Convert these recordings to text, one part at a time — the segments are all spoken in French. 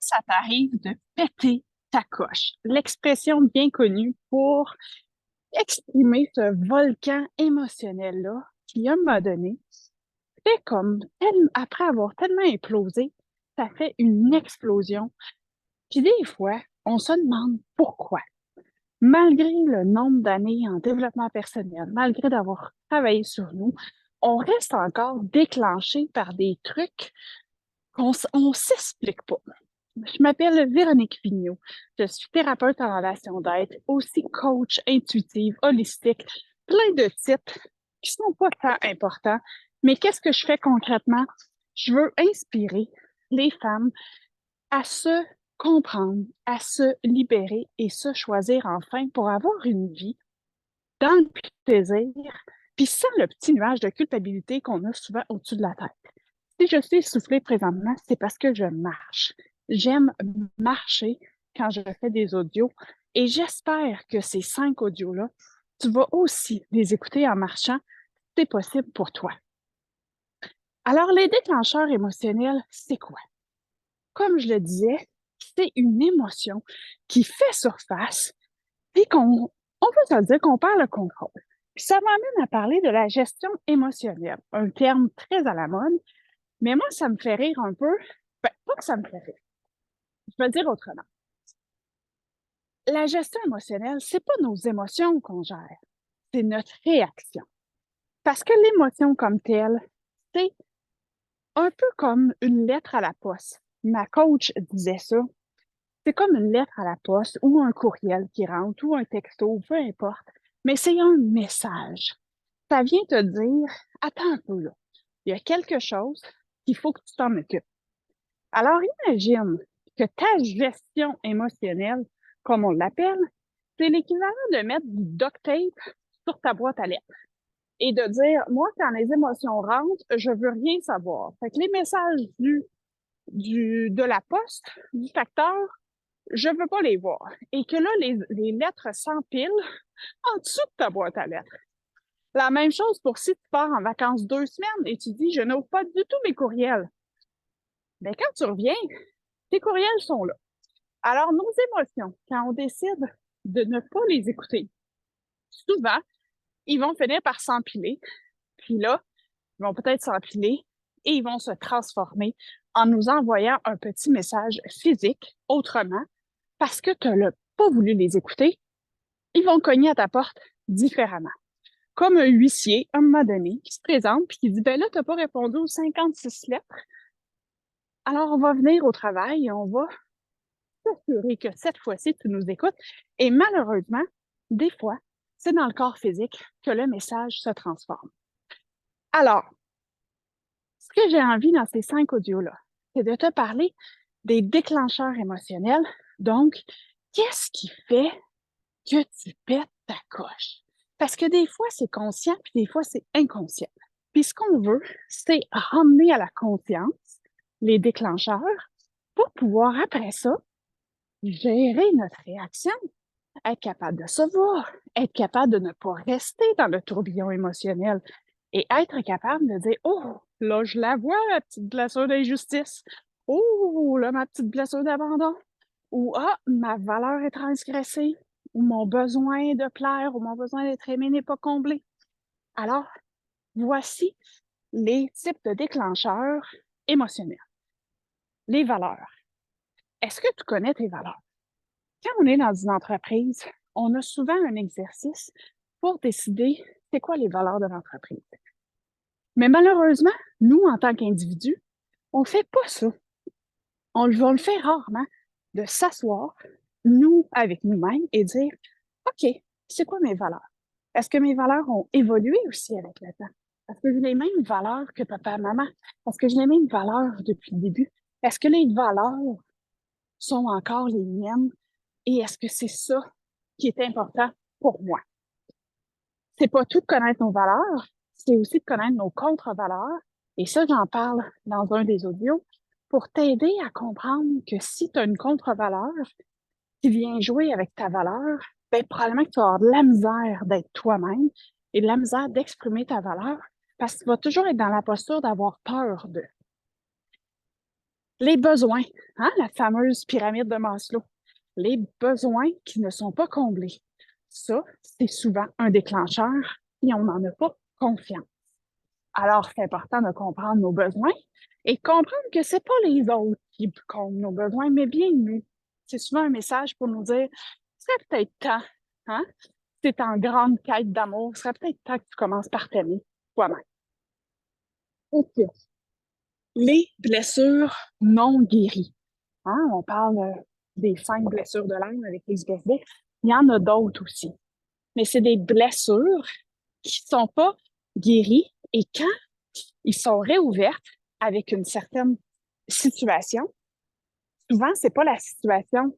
ça t'arrive de péter ta coche? L'expression bien connue pour exprimer ce volcan émotionnel-là qui, à un moment donné, fait comme, après avoir tellement implosé, ça fait une explosion. Puis des fois, on se demande pourquoi. Malgré le nombre d'années en développement personnel, malgré d'avoir travaillé sur nous, on reste encore déclenché par des trucs on s'explique pas. Je m'appelle Véronique Vigneault. Je suis thérapeute en relation d'aide, aussi coach intuitive, holistique, plein de titres qui sont pas tant importants. Mais qu'est-ce que je fais concrètement? Je veux inspirer les femmes à se comprendre, à se libérer et se choisir enfin pour avoir une vie dans le plaisir, puis sans le petit nuage de culpabilité qu'on a souvent au-dessus de la tête. Si je suis essoufflée présentement, c'est parce que je marche. J'aime marcher quand je fais des audios et j'espère que ces 5 audios-là, tu vas aussi les écouter en marchant. C'est possible pour toi. Alors, les déclencheurs émotionnels, c'est quoi? Comme je le disais, c'est une émotion qui fait surface et on peut se dire qu'on perd le contrôle. Puis ça m'amène à parler de la gestion émotionnelle, un terme très à la mode, mais moi, ça me fait rire un peu. Ben, pas que ça me fait rire. Je vais le dire autrement. La gestion émotionnelle, c'est pas nos émotions qu'on gère, c'est notre réaction. Parce que l'émotion comme telle, c'est un peu comme une lettre à la poste. Ma coach disait ça. C'est comme une lettre à la poste ou un courriel qui rentre ou un texto, peu importe. Mais c'est un message. Ça vient te dire, attends un peu là, il y a quelque chose qu'il faut que tu t'en occupes. Alors imagine que ta gestion émotionnelle, comme on l'appelle, c'est l'équivalent de mettre du duct tape sur ta boîte à lettres et de dire, moi, quand les émotions rentrent, je veux rien savoir. Fait que les messages de la poste, du facteur, je veux pas les voir. Et que là, les lettres s'empilent en dessous de ta boîte à lettres. La même chose pour si tu pars en vacances 2 semaines et tu dis, je n'ouvre pas du tout mes courriels. Mais quand tu reviens, tes courriels sont là. Alors, nos émotions, quand on décide de ne pas les écouter, souvent, ils vont finir par s'empiler. Puis là, ils vont peut-être s'empiler et ils vont se transformer en nous envoyant un petit message physique autrement parce que tu n'as pas voulu les écouter. Ils vont cogner à ta porte différemment. Comme un huissier, à un moment donné, qui se présente puis qui dit, ben là, tu n'as pas répondu aux 56 lettres. Alors, on va venir au travail et on va s'assurer que cette fois-ci, tu nous écoutes. Et malheureusement, des fois, c'est dans le corps physique que le message se transforme. Alors, ce que j'ai envie dans ces 5 audios-là, c'est de te parler des déclencheurs émotionnels. Donc, qu'est-ce qui fait que tu pètes ta coche? Parce que des fois, c'est conscient, puis des fois, c'est inconscient. Puis ce qu'on veut, c'est ramener à la conscience les déclencheurs pour pouvoir, après ça, gérer notre réaction, être capable de se voir, être capable de ne pas rester dans le tourbillon émotionnel et être capable de dire, oh, là, je la vois, la petite blessure d'injustice. Oh, là, ma petite blessure d'abandon. Ou, ah, ma valeur est transgressée. Ou mon besoin de plaire ou mon besoin d'être aimé n'est pas comblé. Alors, voici les types de déclencheurs émotionnels. Les valeurs. Est-ce que tu connais tes valeurs? Quand on est dans une entreprise, on a souvent un exercice pour décider c'est quoi les valeurs de l'entreprise. Mais malheureusement, nous, en tant qu'individus, on ne fait pas ça. On le fait rarement de s'asseoir, nous, avec nous-mêmes, et dire, OK, c'est quoi mes valeurs? Est-ce que mes valeurs ont évolué aussi avec le temps? Est-ce que j'ai les mêmes valeurs que papa et maman? Est-ce que j'ai les mêmes valeurs depuis le début? Est-ce que les valeurs sont encore les miennes? Et est-ce que c'est ça qui est important pour moi? C'est pas tout de connaître nos valeurs, c'est aussi de connaître nos contre-valeurs. Et ça, j'en parle dans un des audios pour t'aider à comprendre que si tu as une contre-valeur qui vient jouer avec ta valeur, ben, probablement que tu vas avoir de la misère d'être toi-même et de la misère d'exprimer ta valeur parce que tu vas toujours être dans la posture d'avoir peur de. Les besoins, hein, la fameuse pyramide de Maslow. Les besoins qui ne sont pas comblés. Ça, c'est souvent un déclencheur et on n'en a pas confiance. Alors, c'est important de comprendre nos besoins et comprendre que c'est pas les autres qui comblent nos besoins, mais bien nous. C'est souvent un message pour nous dire, ce serait peut-être temps, hein? Si tu es en grande quête d'amour, ce serait peut-être temps que tu commences par t'aimer toi-même. OK. Les blessures non guéries. Hein, on parle des 5 blessures de l'âme avec les ISBD. Il y en a d'autres aussi. Mais c'est des blessures qui ne sont pas guéries et quand ils sont réouvertes avec une certaine situation, souvent, c'est pas la situation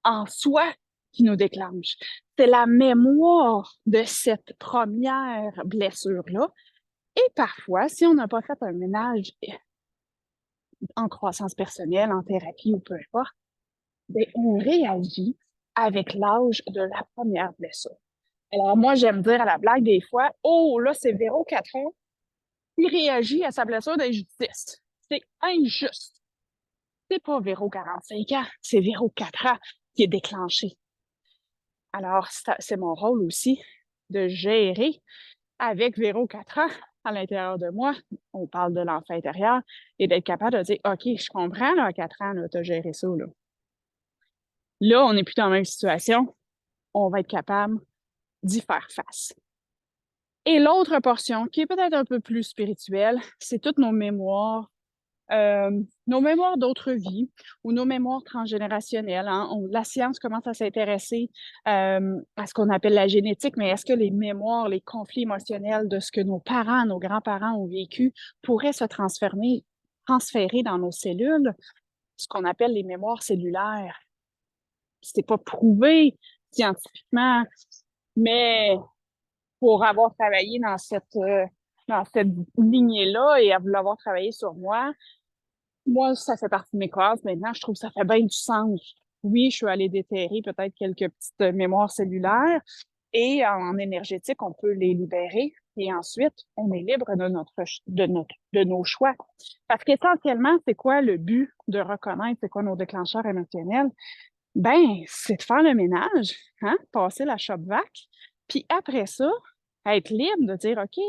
en soi qui nous déclenche. C'est la mémoire de cette première blessure-là. Et parfois, si on n'a pas fait un ménage en croissance personnelle, en thérapie ou peu importe, bien, on réagit avec l'âge de la première blessure. Alors, moi, j'aime dire à la blague des fois, oh, là, c'est Véro 4 ans, il réagit à sa blessure d'injustice. C'est injuste. C'est pas Véro 45 ans, c'est Véro 4 ans qui est déclenché. Alors, c'est mon rôle aussi de gérer avec Véro 4 ans à l'intérieur de moi. On parle de l'enfant intérieur et d'être capable de dire, OK, je comprends, là, à 4 ans, tu as géré ça, là. Là, on n'est plus dans la même situation. On va être capable d'y faire face. Et l'autre portion, qui est peut-être un peu plus spirituelle, c'est toutes euh, nos mémoires d'autres vies ou nos mémoires transgénérationnelles. Hein. La science commence à s'intéresser à ce qu'on appelle la génétique, mais est-ce que les mémoires, les conflits émotionnels de ce que nos parents, nos grands-parents ont vécu pourraient se transférer dans nos cellules, ce qu'on appelle les mémoires cellulaires? C'est pas prouvé scientifiquement, mais pour avoir travaillé dans cette lignée-là et à vouloir travailler sur moi, moi, ça fait partie de mes classes. Maintenant, je trouve que ça fait bien du sens. Oui, je suis allée déterrer peut-être quelques petites mémoires cellulaires et en énergétique, on peut les libérer et ensuite, on est libre de nos choix. Parce qu'essentiellement, c'est quoi le but de reconnaître, c'est quoi nos déclencheurs émotionnels? Ben, c'est de faire le ménage, hein, passer la shop vac, puis après ça, être libre de dire, OK,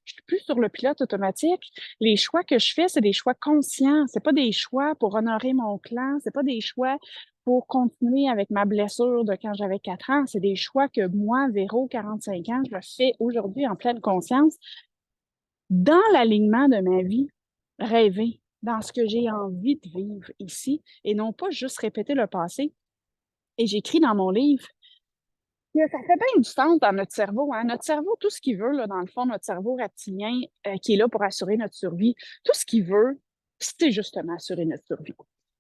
je suis plus sur le pilote automatique. Les choix que je fais, c'est des choix conscients. C'est pas des choix pour honorer mon clan. C'est pas des choix pour continuer avec ma blessure de quand j'avais 4 ans. C'est des choix que moi, Véro, 45 ans, je fais aujourd'hui en pleine conscience dans l'alignement de ma vie, rêver dans ce que j'ai envie de vivre ici et non pas juste répéter le passé. Et j'écris dans mon livre que ça fait bien du sens dans notre cerveau. Hein? Notre cerveau, tout ce qu'il veut, là, dans le fond, notre cerveau reptilien qui est là pour assurer notre survie, tout ce qu'il veut, c'est justement assurer notre survie.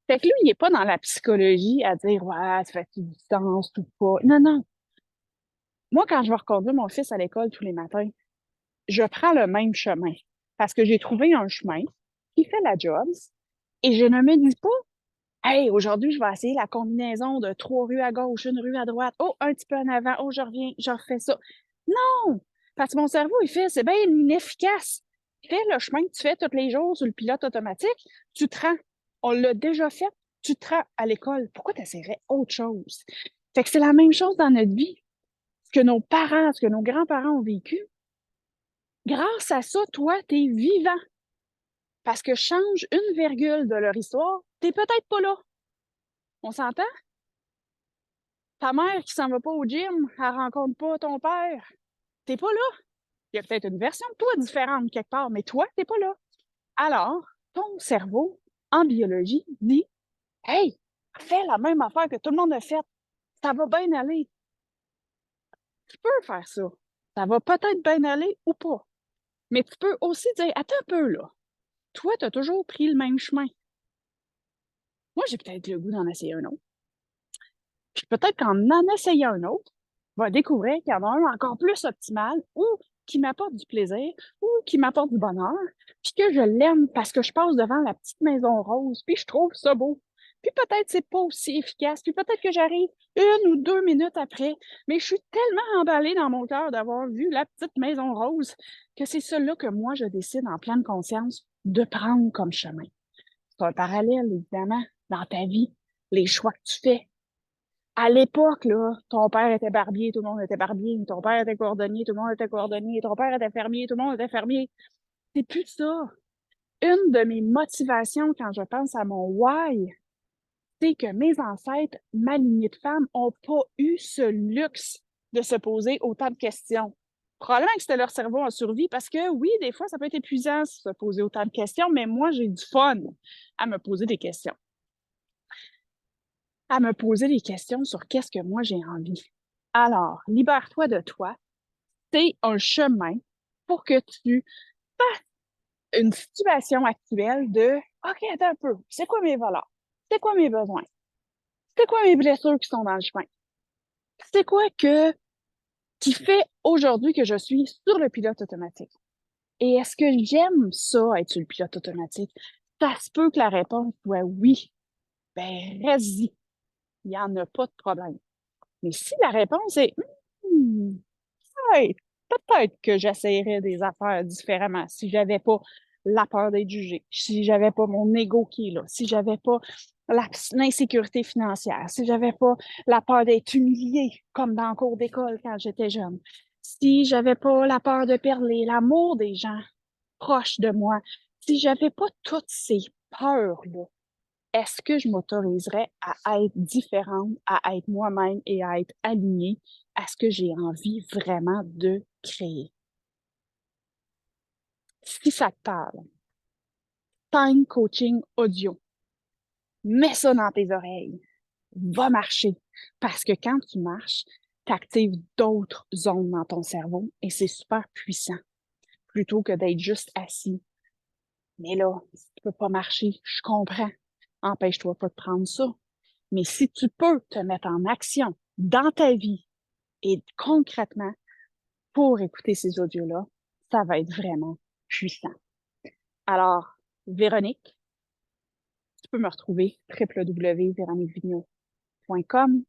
Fait que lui, il n'est pas dans la psychologie à dire ouais, ça fait du sens ou pas. Non, non. Moi, quand je vais reconduire mon fils à l'école tous les matins, je prends le même chemin parce que j'ai trouvé un chemin qui fait la job et je ne me dis pas hey, aujourd'hui, je vais essayer la combinaison de 3 rues à gauche, une rue à droite. Oh, un petit peu en avant. Oh, je reviens, je refais ça. Non! Parce que mon cerveau, il fait, c'est bien inefficace. Fais le chemin que tu fais tous les jours sur le pilote automatique, tu te rends. On l'a déjà fait, tu te rends à l'école. Pourquoi tu essaierais autre chose? Fait que c'est la même chose dans notre vie. Ce que nos parents, ce que nos grands-parents ont vécu, grâce à ça, toi, tu es vivant. Parce que change une virgule de leur histoire, t'es peut-être pas là. On s'entend? Ta mère qui s'en va pas au gym, elle rencontre pas ton père. T'es pas là. Il y a peut-être une version de toi différente quelque part, mais toi, t'es pas là. Alors, ton cerveau, en biologie, dit hey, fais la même affaire que tout le monde a faite. Ça va bien aller. Tu peux faire ça. Ça va peut-être bien aller ou pas. Mais tu peux aussi dire attends un peu là. Toi, tu as toujours pris le même chemin. Moi, j'ai peut-être le goût d'en essayer un autre. Puis peut-être qu'en essayant un autre, va découvrir qu'il y en a un encore plus optimal ou qui m'apporte du plaisir ou qui m'apporte du bonheur, puis que je l'aime parce que je passe devant la petite maison rose, puis je trouve ça beau. Puis peut-être c'est pas aussi efficace, puis peut-être que j'arrive 1 ou 2 minutes après, mais je suis tellement emballée dans mon cœur d'avoir vu la petite maison rose que c'est celle-là que moi je décide en pleine conscience de prendre comme chemin. C'est un parallèle, évidemment, dans ta vie, les choix que tu fais. À l'époque, là, ton père était barbier, tout le monde était barbier. Ton père était cordonnier, tout le monde était cordonnier. Ton père était fermier, tout le monde était fermier. C'est plus ça. Une de mes motivations quand je pense à mon why, c'est que mes ancêtres, ma lignée de femmes, n'ont pas eu ce luxe de se poser autant de questions. Probablement que c'était leur cerveau en survie parce que oui, des fois, ça peut être épuisant de se poser autant de questions, mais moi, j'ai du fun à me poser des questions. À me poser des questions sur qu'est-ce que moi j'ai envie. Alors, libère-toi de toi. C'est un chemin pour que tu fasses une situation actuelle de OK, attends un peu, c'est quoi mes valeurs? C'est quoi mes besoins? C'est quoi mes blessures qui sont dans le chemin? C'est quoi qui fait aujourd'hui que je suis sur le pilote automatique? Et est-ce que j'aime ça, être sur le pilote automatique? Ça se peut que la réponse soit oui. Ben, reste-y. Il n'y en a pas de problème. Mais si la réponse est hmm, peut-être, peut-être que j'essayerais des affaires différemment si j'avais pas la peur d'être jugée, si j'avais pas mon ego qui est là, si j'avais pas l'insécurité financière, si j'avais pas la peur d'être humiliée, comme dans le cours d'école quand j'étais jeune, si j'avais pas la peur de perdre l'amour des gens proches de moi, si j'avais pas toutes ces peurs-là, est-ce que je m'autoriserais à être différente, à être moi-même et à être alignée à ce que j'ai envie vraiment de créer? Si ça te parle, Time Coaching Audio, mets ça dans tes oreilles, va marcher. Parce que quand tu marches, tu actives d'autres zones dans ton cerveau et c'est super puissant, plutôt que d'être juste assis. Mais là, si tu peux pas marcher, je comprends. Empêche-toi pas de prendre ça. Mais si tu peux te mettre en action dans ta vie et concrètement pour écouter ces audios-là, ça va être vraiment puissant. Alors, Véronique, tu peux me retrouver www.veroniquevigneault.com.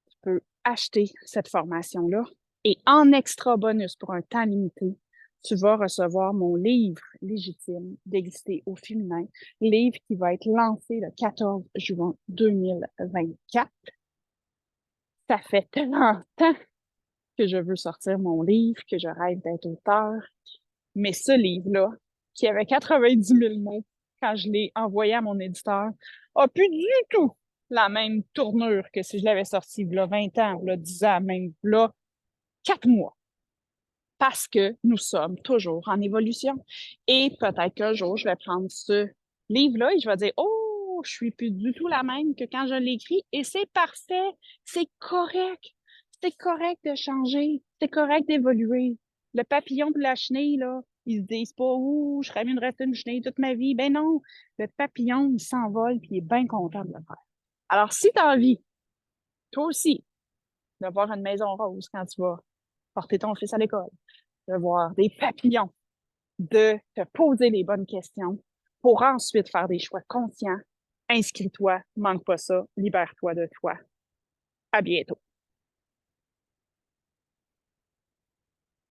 Tu peux acheter cette formation-là et en extra bonus pour un temps limité, tu vas recevoir mon livre légitime d'exister au féminin, livre qui va être lancé le 14 juin 2024. Ça fait 30 ans que je veux sortir mon livre, que je rêve d'être auteur. Mais ce livre-là, qui avait 90 000 mots quand je l'ai envoyé à mon éditeur, a plus du tout la même tournure que si je l'avais sorti il y a 20 ans, il y a 10 ans, même là, 4 mois. Parce que nous sommes toujours en évolution. Et peut-être qu'un jour, je vais prendre ce livre-là et je vais dire, oh, je suis plus du tout la même que quand je l'ai écrit. Et c'est parfait. C'est correct. C'est correct de changer. C'est correct d'évoluer. Le papillon de la chenille, là, ils se disent pas, ouh, je serais mieux de rester une chenille toute ma vie. Ben non. Le papillon, il s'envole puis il est bien content de le faire. Alors, si tu as envie, toi aussi, d'avoir une maison rose quand tu vas porter ton fils à l'école, de voir des papillons, de te poser les bonnes questions pour ensuite faire des choix conscients. Inscris-toi, manque pas ça, libère-toi de toi. À bientôt.